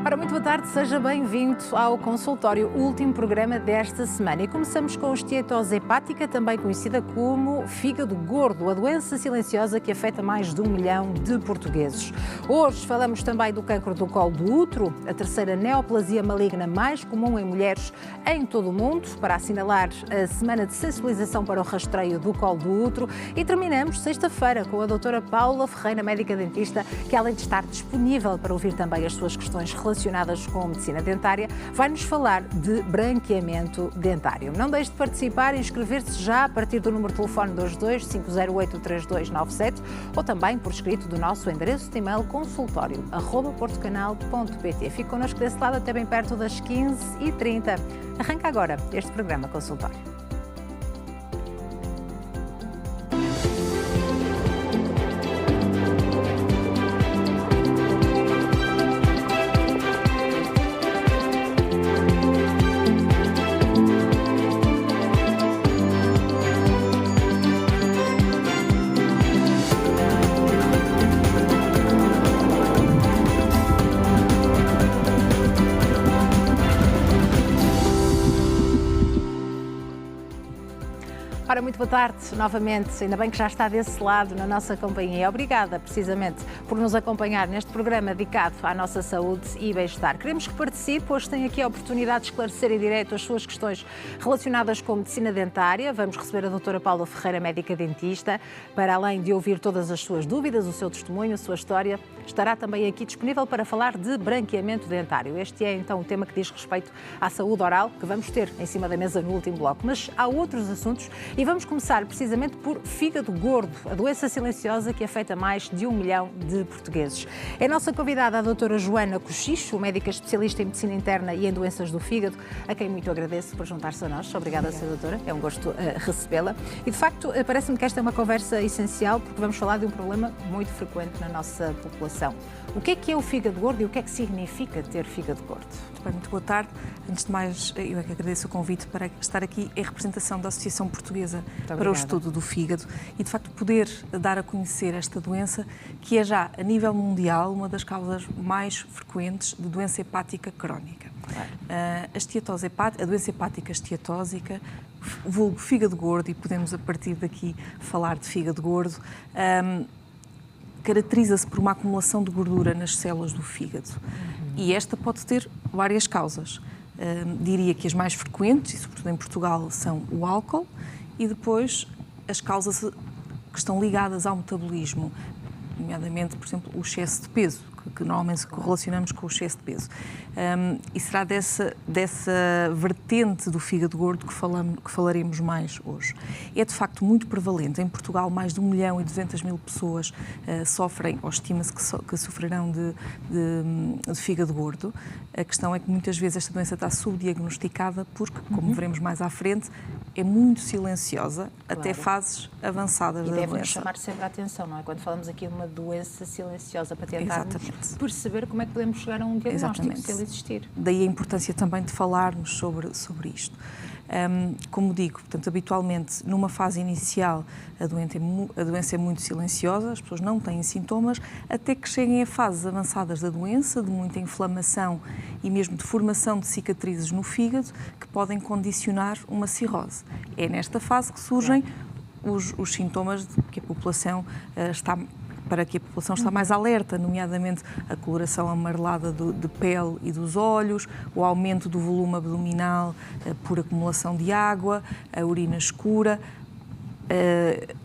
Ora, muito boa tarde, seja bem-vindo ao consultório, último programa desta semana. E começamos com esteatose hepática, também conhecida como fígado gordo, a doença silenciosa que afeta mais de 1 milhão de portugueses. Hoje falamos também do cancro do colo do útero, a terceira neoplasia maligna mais comum em mulheres em todo o mundo, para assinalar a semana de sensibilização para o rastreio do colo do útero. E terminamos sexta-feira com a doutora Paula Ferreira, médica dentista, que além de estar disponível para ouvir também as suas questões relacionadas com a medicina dentária, vai-nos falar de branqueamento dentário. Não deixe de participar e inscrever-se já a partir do número de telefone 22 508 3297 ou também por escrito do nosso endereço de e-mail consultório@portocanal.pt. Fique connosco desse lado até bem perto das 15h30. Arranca agora este programa Consultório. Ora, muito boa tarde novamente, ainda bem que já está desse lado na nossa companhia. Obrigada, precisamente, por nos acompanhar neste programa dedicado à nossa saúde e bem-estar. Queremos que participe, hoje tem aqui a oportunidade de esclarecer em direto as suas questões relacionadas com medicina dentária. Vamos receber a doutora Paula Ferreira, médica dentista, para além de ouvir todas as suas dúvidas, o seu testemunho, a sua história, estará também aqui disponível para falar de branqueamento dentário. Este é então o tema que diz respeito à saúde oral, que vamos ter em cima da mesa no último bloco. Mas há outros assuntos e vamos começar precisamente por fígado gordo, a doença silenciosa que afeta mais de 1 milhão de portugueses. É a nossa convidada a doutora Joana Cochicho, médica especialista em medicina interna e em doenças do fígado, a quem muito agradeço por juntar-se a nós. Obrigada, Sra. Doutora, é um gosto recebê-la. E de facto, parece-me que esta é uma conversa essencial porque vamos falar de um problema muito frequente na nossa população. O que é o fígado gordo e o que é que significa ter fígado gordo? Muito boa tarde. Antes de mais, eu é que agradeço o convite para estar aqui em representação da Associação Portuguesa para o Estudo do Fígado e, de facto, poder dar a conhecer esta doença, que é já, a nível mundial, uma das causas mais frequentes de doença hepática crónica. Claro. A esteatose hepática, a doença hepática esteatósica, vulgo fígado gordo, e podemos, a partir daqui, falar de fígado gordo, caracteriza-se por uma acumulação de gordura nas células do fígado. E esta pode ter várias causas. Diria que as mais frequentes, e sobretudo em Portugal, são o álcool e depois as causas que estão ligadas ao metabolismo, nomeadamente, por exemplo, o excesso de peso, que normalmente correlacionamos com o excesso de peso. E será dessa vertente do fígado gordo que falaremos mais hoje. É de facto muito prevalente. Em Portugal, mais de 1.200.000 pessoas sofrem, ou estima-se que sofrerão de fígado gordo. A questão é que muitas vezes esta doença está subdiagnosticada porque, como veremos mais à frente, é muito silenciosa, claro, até fases avançadas da doença. E deve-nos chamar sempre a atenção, não é? Quando falamos aqui de uma doença silenciosa, para tentarmos perceber como é que podemos chegar a um diagnóstico, se ele existir. Daí a importância também de falarmos sobre isto. Como digo, portanto, habitualmente, numa fase inicial, a doença é muito silenciosa, as pessoas não têm sintomas, até que cheguem a fases avançadas da doença, de muita inflamação e mesmo de formação de cicatrizes no fígado, que podem condicionar uma cirrose. É nesta fase que surgem os sintomas que a população está mais alerta, nomeadamente a coloração amarelada de pele e dos olhos, o aumento do volume abdominal por acumulação de água, a urina escura.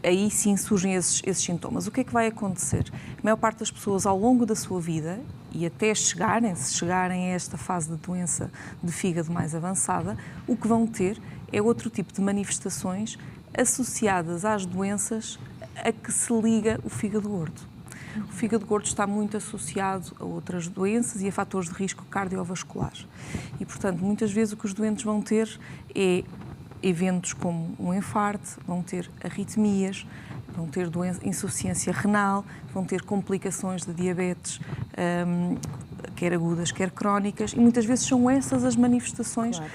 Aí sim surgem esses sintomas. O que é que vai acontecer? A maior parte das pessoas, ao longo da sua vida, e até se chegarem a esta fase de doença de fígado mais avançada, o que vão ter é outro tipo de manifestações associadas às doenças a que se liga o fígado gordo. O fígado gordo está muito associado a outras doenças e a fatores de risco cardiovasculares. E, portanto, muitas vezes o que os doentes vão ter é eventos como um infarto, vão ter arritmias, vão ter insuficiência renal, vão ter complicações de diabetes, quer agudas, quer crónicas, e muitas vezes são essas as manifestações, claro,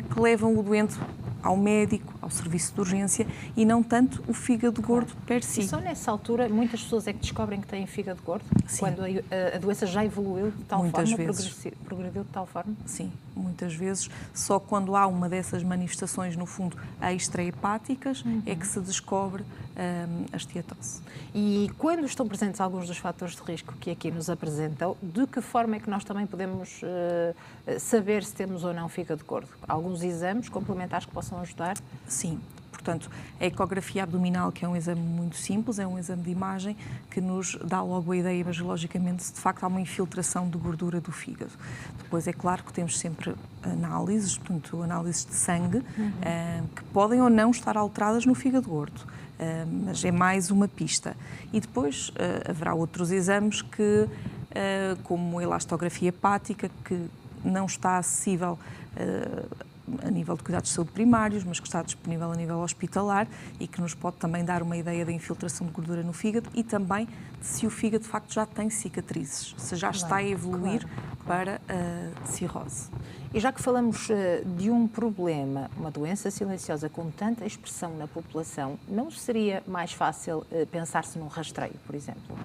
que levam o doente ao médico, ao serviço de urgência e não tanto o fígado gordo per si. E só nessa altura muitas pessoas é que descobrem que têm fígado gordo? Sim. Quando a doença já evoluiu de tal Muitas forma, vezes. progrediu de tal forma? Sim, muitas vezes. Só quando há uma dessas manifestações, no fundo, extrahepáticas, é que se descobre a esteatose. E quando estão presentes alguns dos fatores de risco que aqui nos apresentam, de que forma é que nós também podemos saber se temos ou não fígado gordo? Alguns exames complementares que possam ajudar? Sim. Portanto, a ecografia abdominal, que é um exame muito simples, é um exame de imagem que nos dá logo a ideia, basiologicamente, se de facto há uma infiltração de gordura do fígado. Depois, é claro que temos sempre análises, portanto, análises de sangue, que podem ou não estar alteradas no fígado gordo. Mas é mais uma pista. E depois haverá outros exames que, como a elastografia hepática, que não está acessível a nível de cuidados de saúde primários, mas que está disponível a nível hospitalar e que nos pode também dar uma ideia da infiltração de gordura no fígado e também se o fígado de facto já tem cicatrizes, se já está a evoluir para a cirrose. E já que falamos de um problema, uma doença silenciosa com tanta expressão na população, não seria mais fácil pensar-se num rastreio, por exemplo?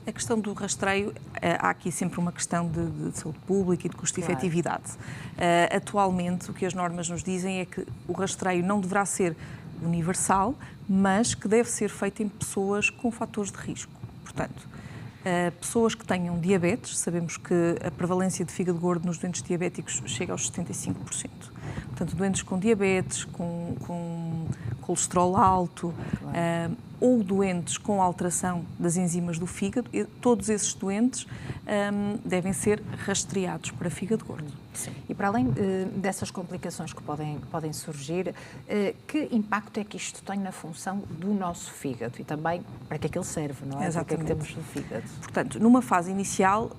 A questão do rastreio, há aqui sempre uma questão de saúde pública e de custo-efetividade. Atualmente, o que as normas nos dizem é que o rastreio não deverá ser universal, mas que deve ser feito em pessoas com fatores de risco. Portanto, pessoas que tenham diabetes, sabemos que a prevalência de fígado gordo nos doentes diabéticos chega aos 75%. Portanto, doentes com diabetes, com colesterol alto, ou doentes com alteração das enzimas do fígado, todos esses doentes devem ser rastreados para fígado gordo. Sim. E para além dessas complicações que podem surgir, que impacto é que isto tem na função do nosso fígado e também para que é que ele serve, não é? Exatamente. Para que é que temos no fígado? Portanto, numa fase inicial,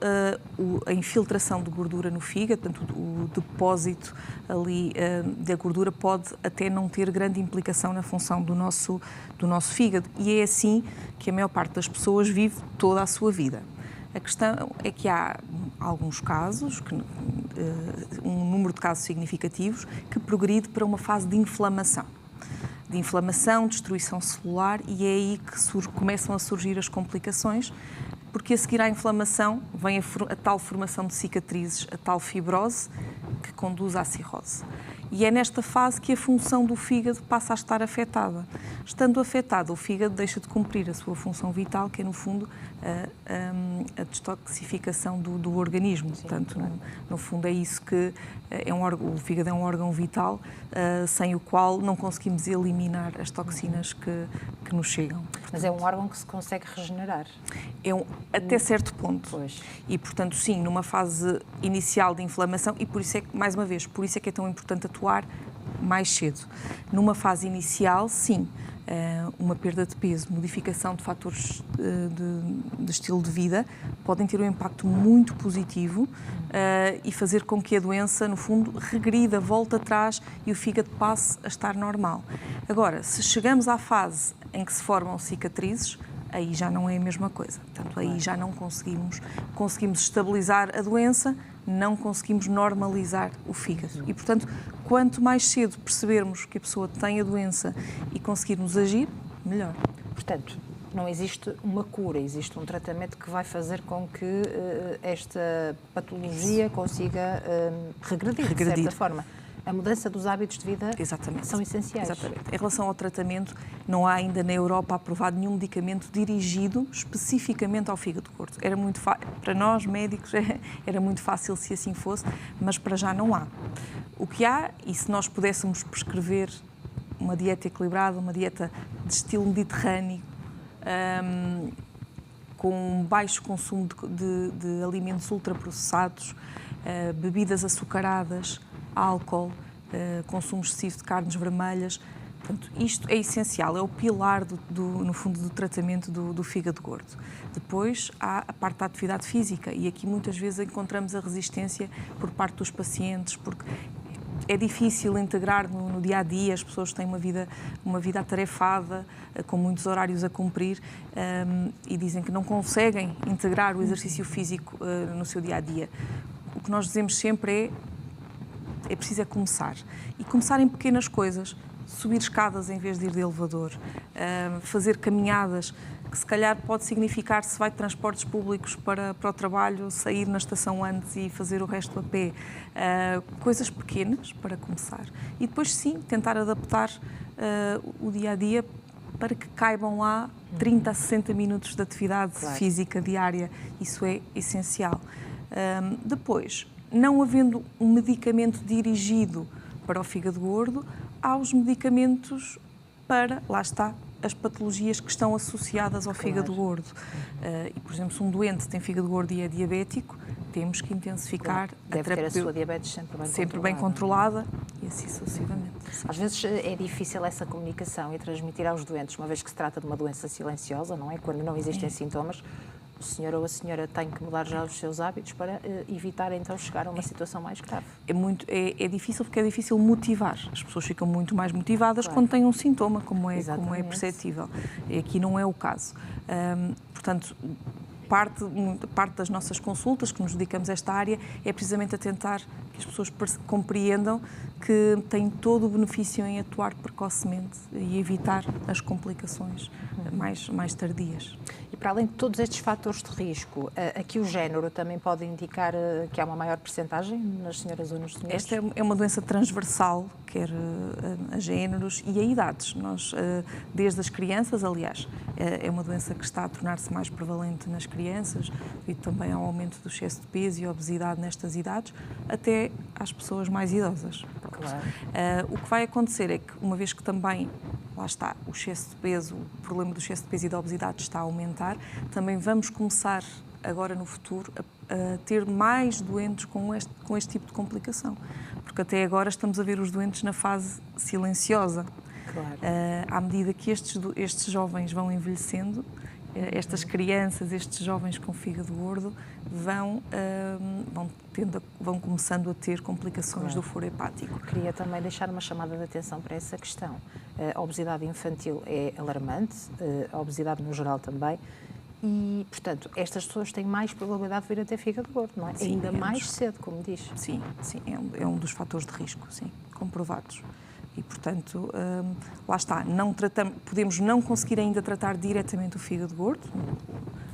a infiltração de gordura no fígado, portanto, o depósito ali da gordura pode até não ter grande implicação na função do nosso fígado e é assim que a maior parte das pessoas vive toda a sua vida. A questão é que há alguns casos, um número de casos significativos, que progride para uma fase de inflamação, destruição celular, e é aí que começam a surgir as complicações, porque a seguir à inflamação vem a tal formação de cicatrizes, a tal fibrose, que conduz à cirrose. E é nesta fase que a função do fígado passa a estar afetada. Estando afetado, o fígado deixa de cumprir a sua função vital, que é, no fundo, a detoxificação do organismo. Sim, portanto, no fundo, é isso que o fígado é um órgão vital, sem o qual não conseguimos eliminar as toxinas que nos chegam. Portanto, mas é um órgão que se consegue regenerar? Até certo ponto. Pois. E, portanto, sim, numa fase inicial de inflamação, e por isso é que, mais uma vez, por isso é que é tão importante atuar mais cedo. Numa fase inicial, sim, uma perda de peso, modificação de fatores de estilo de vida podem ter um impacto muito positivo e fazer com que a doença, no fundo, regrida, volte atrás e o fígado passe a estar normal. Agora, se chegamos à fase em que se formam cicatrizes, aí já não é a mesma coisa. Portanto, aí já não conseguimos estabilizar a doença, não conseguimos normalizar o fígado. E, portanto, quanto mais cedo percebermos que a pessoa tem a doença e conseguirmos agir, melhor. Portanto, não existe uma cura, existe um tratamento que vai fazer com que esta patologia consiga regredir, de certa forma. A mudança dos hábitos de vida são essenciais. Exatamente. Em relação ao tratamento, não há ainda na Europa aprovado nenhum medicamento dirigido especificamente ao fígado gordo. Para nós, médicos, era muito fácil se assim fosse, mas para já não há. O que há, e se nós pudéssemos prescrever uma dieta equilibrada, uma dieta de estilo mediterrâneo, com baixo consumo de alimentos ultraprocessados, bebidas açucaradas, álcool, consumo excessivo de carnes vermelhas. Portanto, isto é essencial, é o pilar, no fundo, do tratamento do fígado gordo. Depois há a parte da atividade física e aqui muitas vezes encontramos a resistência por parte dos pacientes, porque é difícil integrar no dia-a-dia, as pessoas têm uma vida atarefada, com muitos horários a cumprir e dizem que não conseguem integrar o exercício físico no seu dia-a-dia. O que nós dizemos sempre é preciso começar. E começar em pequenas coisas. subir escadas em vez de ir de elevador, fazer caminhadas, que se calhar pode significar, se vai de transportes públicos para o trabalho, sair na estação antes e fazer o resto a pé. Coisas pequenas, para começar. E depois, sim, tentar adaptar o dia-a-dia para que caibam lá 30 a 60 minutos de atividade física diária. Isso é essencial. Depois, não havendo um medicamento dirigido para o fígado gordo, há os medicamentos para, lá está, as patologias que estão associadas ao fígado gordo. E, por exemplo, se um doente tem fígado gordo e é diabético, temos que intensificar Deve ter a sua diabetes sempre bem controlada e assim sucessivamente. Às vezes é difícil essa comunicação e transmitir aos doentes, uma vez que se trata de uma doença silenciosa, não é? Quando não existem sintomas, o senhor ou a senhora tem que mudar já os seus hábitos para evitar então chegar a uma situação mais grave. É difícil porque é difícil motivar. As pessoas ficam muito mais motivadas quando têm um sintoma, como é perceptível. Aqui não é o caso. Portanto, parte das nossas consultas, que nos dedicamos a esta área, é precisamente a tentar que as pessoas compreendam que têm todo o benefício em atuar precocemente e evitar as complicações mais tardias. E para além de todos estes fatores de risco, aqui o género também pode indicar que há uma maior percentagem nas senhoras ou nos senhores? Esta é uma doença transversal, quer a géneros e a idades. Nós, desde as crianças, aliás, é uma doença que está a tornar-se mais prevalente nas crianças, devido também ao aumento do excesso de peso e obesidade nestas idades, até às pessoas mais idosas. Claro. O que vai acontecer é que, uma vez que também, lá está, o excesso de peso, o problema do excesso de peso e da obesidade está a aumentar, também vamos começar agora no futuro a ter mais doentes com este tipo de complicação. Porque até agora estamos a ver os doentes na fase silenciosa. Claro. À medida que estes jovens vão envelhecendo, estas crianças, estes jovens com fígado gordo, vão começando a ter complicações do foro hepático. Queria também deixar uma chamada de atenção para essa questão. A obesidade infantil é alarmante, a obesidade no geral também, e, portanto, estas pessoas têm mais probabilidade de vir a ter fígado gordo, não é? Sim, ainda mais cedo, como diz. Sim, é um dos fatores de risco, sim, comprovados. E, portanto, lá está, podemos não conseguir ainda tratar diretamente o fígado gordo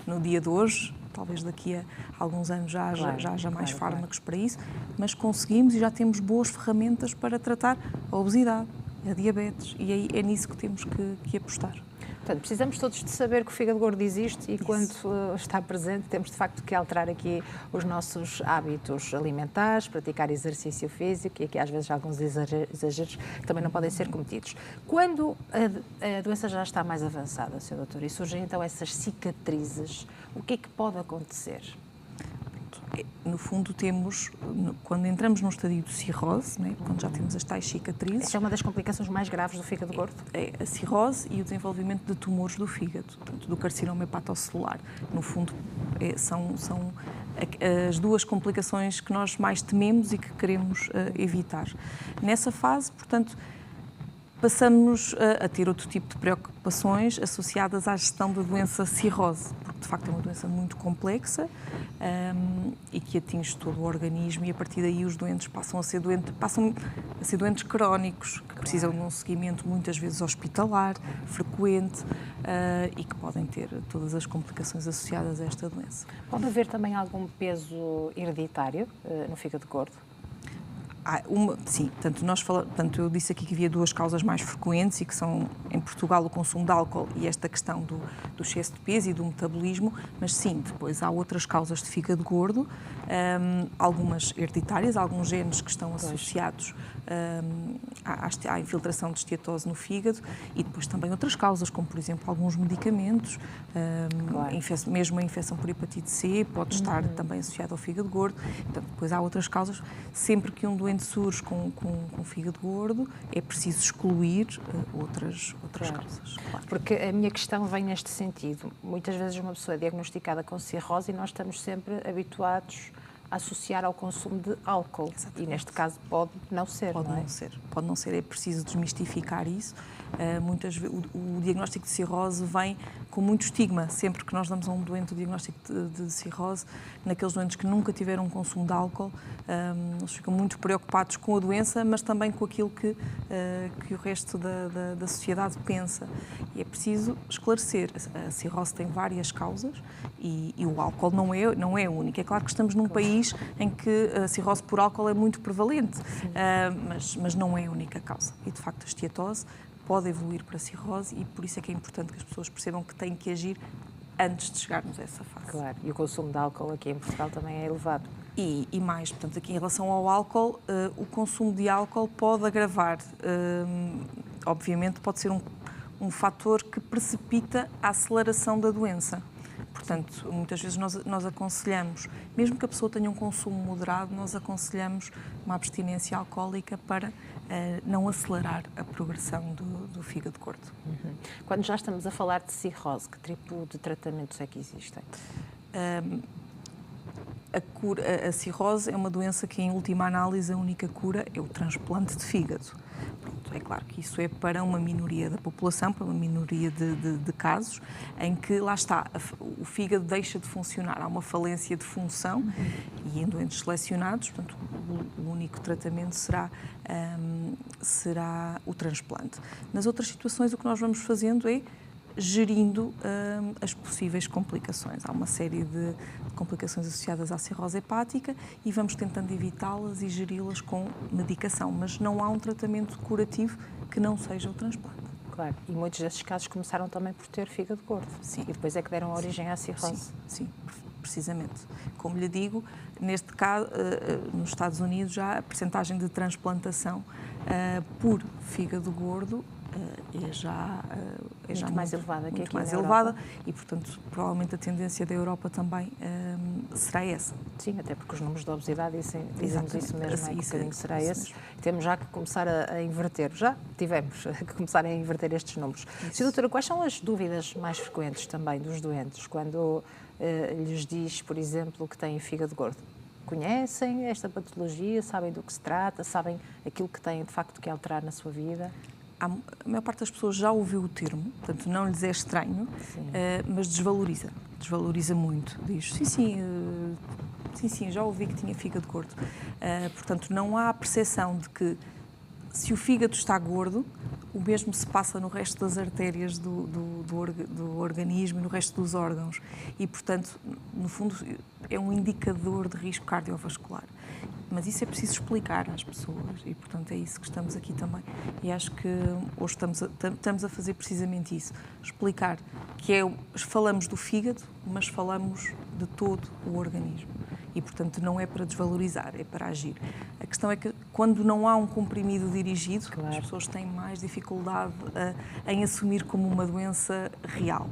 no dia de hoje, talvez daqui a alguns anos já haja mais fármacos para isso, mas conseguimos e já temos boas ferramentas para tratar a obesidade, a diabetes, e aí é nisso que temos que apostar. Portanto, precisamos todos de saber que o fígado gordo existe e quando está presente temos de facto que alterar aqui os nossos hábitos alimentares, praticar exercício físico e aqui às vezes alguns exageros que também não podem ser cometidos. Quando a doença já está mais avançada, Sr. Doutor, e surgem então essas cicatrizes, o que é que pode acontecer? No fundo, quando entramos num estadio de cirrose, né, quando já temos as tais cicatrizes... Essa é uma das complicações mais graves do fígado gordo? É a cirrose e o desenvolvimento de tumores do fígado, portanto, do carcinoma hepatocelular. No fundo, são as duas complicações que nós mais tememos e que queremos evitar. Nessa fase, portanto, passamos a ter outro tipo de preocupações associadas à gestão da doença cirrose, porque de facto é uma doença muito complexa e que atinge todo o organismo e a partir daí os doentes passam a ser doentes crónicos, que precisam de um seguimento muitas vezes hospitalar, frequente e que podem ter todas as complicações associadas a esta doença. Pode haver também algum peso hereditário no fígado gordo? Sim, tanto eu disse aqui que havia duas causas mais frequentes e que são, em Portugal, o consumo de álcool e esta questão do excesso de peso e do metabolismo, mas sim, depois há outras causas de fígado gordo, algumas hereditárias, alguns genes que estão associados à infiltração de esteatose no fígado e depois também outras causas, como por exemplo alguns medicamentos, mesmo a infecção por hepatite C pode estar também associada ao fígado gordo. Portanto, depois há outras causas. Sempre que um doente surge com fígado gordo, é preciso excluir outras causas. Claro. Porque a minha questão vem neste sentido. Muitas vezes uma pessoa é diagnosticada com cirrose e nós estamos sempre habituados a associar ao consumo de álcool. Exatamente. E neste caso pode não ser, Pode não ser, é preciso desmistificar isso. Muitas vezes o diagnóstico de cirrose vem com muito estigma. Sempre que nós damos a um doente o diagnóstico de cirrose, naqueles doentes que nunca tiveram um consumo de álcool, eles ficam muito preocupados com a doença, mas também com aquilo que o resto da sociedade pensa. E é preciso esclarecer. A cirrose tem várias causas e o álcool não é único. É claro que estamos num país em que a cirrose por álcool é muito prevalente, mas não é a única causa. E, de facto, a esteatose pode evoluir para a cirrose e por isso é que é importante que as pessoas percebam que têm que agir antes de chegarmos a essa fase. Claro, e o consumo de álcool aqui em Portugal também é elevado. E mais, portanto, aqui em relação ao álcool, o consumo de álcool pode agravar, obviamente pode ser um fator que precipita a aceleração da doença. Portanto, muitas vezes nós aconselhamos, mesmo que a pessoa tenha um consumo moderado, nós aconselhamos uma abstinência alcoólica para não acelerar a progressão do fígado gordo. Quando já estamos a falar de cirrose, que tipo de tratamentos é que existem? A cirrose é uma doença que, em última análise, a única cura é o transplante de fígado. É claro que isso é para uma minoria da população, para uma minoria de casos, em que, lá está, o fígado deixa de funcionar, há uma falência de função e em doentes selecionados, portanto, o único tratamento será o transplante. Nas outras situações, o que nós vamos fazendo é gerindo as possíveis complicações. Há uma série de complicações associadas à cirrose hepática e vamos tentando evitá-las e geri-las com medicação, mas não há um tratamento curativo que não seja o transplante. Claro, e muitos desses casos começaram também por ter fígado gordo. Sim. E depois é que deram origem à cirrose. Sim, precisamente. Como lhe digo, neste caso, nos Estados Unidos já a percentagem de transplantação por fígado gordo é já muito mais elevada que muito aqui mais na elevada Europa. e, portanto, provavelmente a tendência da Europa também será essa. Sim, até porque os números de obesidade dizem-nos isso mesmo, Assim, que o caminho será isso esse. mesmo. Temos já que começar a inverter, já tivemos que começar a inverter estes números. Sra. Doutora, quais são as dúvidas mais frequentes também dos doentes quando lhes diz, por exemplo, que têm fígado gordo? Conhecem esta patologia, sabem do que se trata, sabem aquilo que têm de facto que alterar na sua vida? A maior parte das pessoas já ouviu o termo, portanto não lhes é estranho, mas desvaloriza muito. Diz, sim, já ouvi que tinha fígado gordo. Portanto, não há a percepção de que se o fígado está gordo, o mesmo se passa no resto das artérias do organismo e no resto dos órgãos. E, portanto, no fundo, é um indicador de risco cardiovascular. Mas isso é preciso explicar às pessoas e, portanto, é isso que estamos aqui também. E acho que hoje estamos a fazer precisamente isso. Explicar que falamos do fígado, mas falamos de todo o organismo. E, portanto, não é para desvalorizar, é para agir. A questão é que, quando não há um comprimido dirigido, claro, as pessoas têm mais dificuldade em assumir como uma doença real.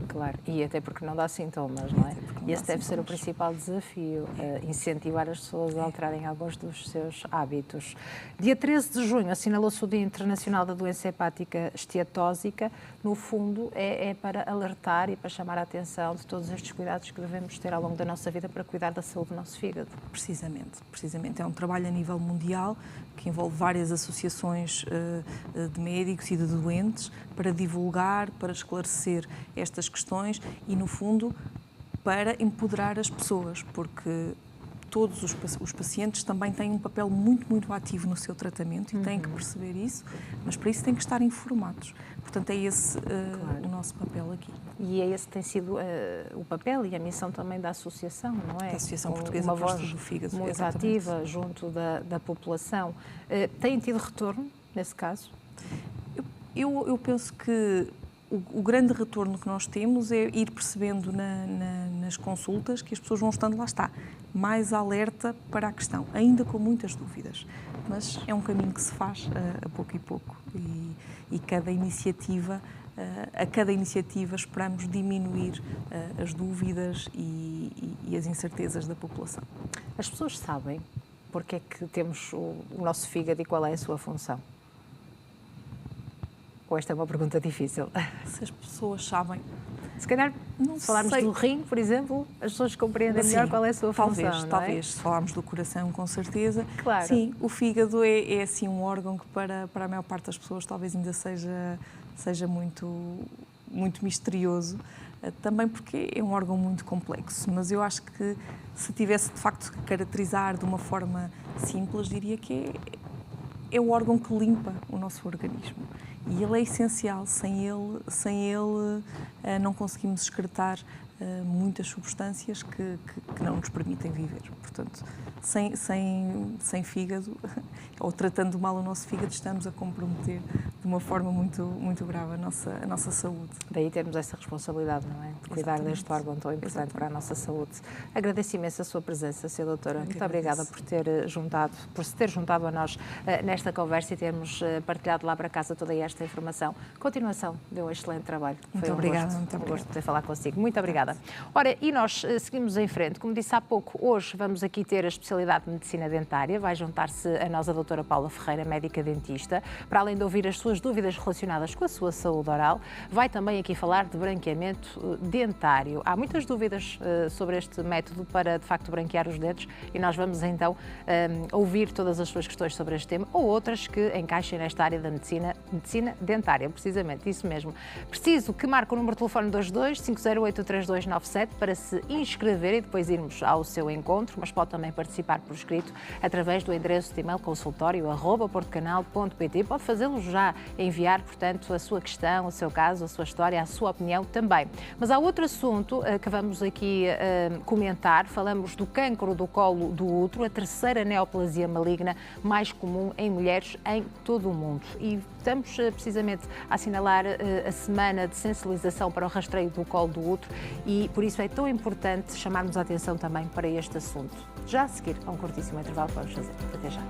Claro, e até porque não dá sintomas, não é? E esse deve ser o principal desafio, incentivar as pessoas a alterarem alguns dos seus hábitos. Dia 13 de junho assinalou-se o Dia Internacional da Doença Hepática Esteatósica. No fundo, é para alertar e para chamar a atenção de todos estes cuidados que devemos ter ao longo da nossa vida para cuidar da saúde do nosso fígado. Precisamente. É um trabalho a nível mundial que envolve várias associações de médicos e de doentes para divulgar, para esclarecer estas questões e, no fundo, para empoderar as pessoas, porque todos os pacientes também têm um papel muito, muito ativo no seu tratamento e têm que perceber isso, mas para isso têm que estar informados. Portanto, é esse claro, o nosso papel aqui. E é esse que tem sido o papel e a missão também da associação, não é? Da Associação Portuguesa uma voz do Fígado, muito ativa junto da população. Têm tido retorno, nesse caso? Eu penso que o grande retorno que nós temos é ir percebendo nas consultas que as pessoas vão estando, lá está, mais alerta para a questão, ainda com muitas dúvidas. Mas é um caminho que se faz a pouco e pouco e a cada iniciativa esperamos diminuir as dúvidas e as incertezas da população. As pessoas sabem porque é que temos o nosso fígado e qual é a sua função? Ou esta é uma pergunta difícil? Se as pessoas sabem... Se calhar Se falarmos do rim, por exemplo, as pessoas compreendem melhor qual é a sua função, Talvez, se falarmos do coração, com certeza. Claro. Sim, o fígado é assim um órgão que para a maior parte das pessoas talvez ainda seja muito misterioso, também porque é um órgão muito complexo, mas eu acho que se tivesse de facto que caracterizar de uma forma simples, diria que é o órgão que limpa o nosso organismo. E ele é essencial, sem ele não conseguimos excretar muitas substâncias que não nos permitem viver. Portanto, sem fígado, ou tratando mal o nosso fígado, estamos a comprometer de uma forma muito grave a nossa saúde. Daí temos essa responsabilidade, não é? De cuidar deste órgão tão importante para a nossa saúde. Agradeço imenso a sua presença, Sra. Doutora. Muito obrigada por se ter juntado a nós nesta conversa e termos partilhado lá para casa toda esta informação. Continuação de um excelente trabalho. Muito obrigada. Um gosto de poder falar consigo. Muito obrigada. Ora, e nós seguimos em frente. Como disse há pouco, hoje vamos aqui ter a especialidade de Medicina Dentária. Vai juntar-se a nós a doutora Paula Ferreira, médica dentista, para além de ouvir as suas dúvidas relacionadas com a sua saúde oral, vai também aqui falar de branqueamento dentário. Há muitas dúvidas sobre este método para, de facto, branquear os dentes e nós vamos então ouvir todas as suas questões sobre este tema ou outras que encaixem nesta área da medicina dentária, precisamente, isso mesmo. Preciso que marque o número de telefone 22-508-3297 para se inscrever e depois irmos ao seu encontro, mas pode também participar por escrito através do endereço de e-mail consultório@portocanal.pt. Pode fazê-lo já, enviar, portanto, a sua questão, o seu caso, a sua história, a sua opinião também. Mas há outro assunto que vamos aqui comentar. Falamos do cancro do colo do útero, a terceira neoplasia maligna mais comum em mulheres em todo o mundo. E estamos precisamente a assinalar a semana de sensibilização para o rastreio do colo do útero e por isso é tão importante chamarmos a atenção também para este assunto. Já a seguir, a um curtíssimo intervalo que vamos fazer. Até já.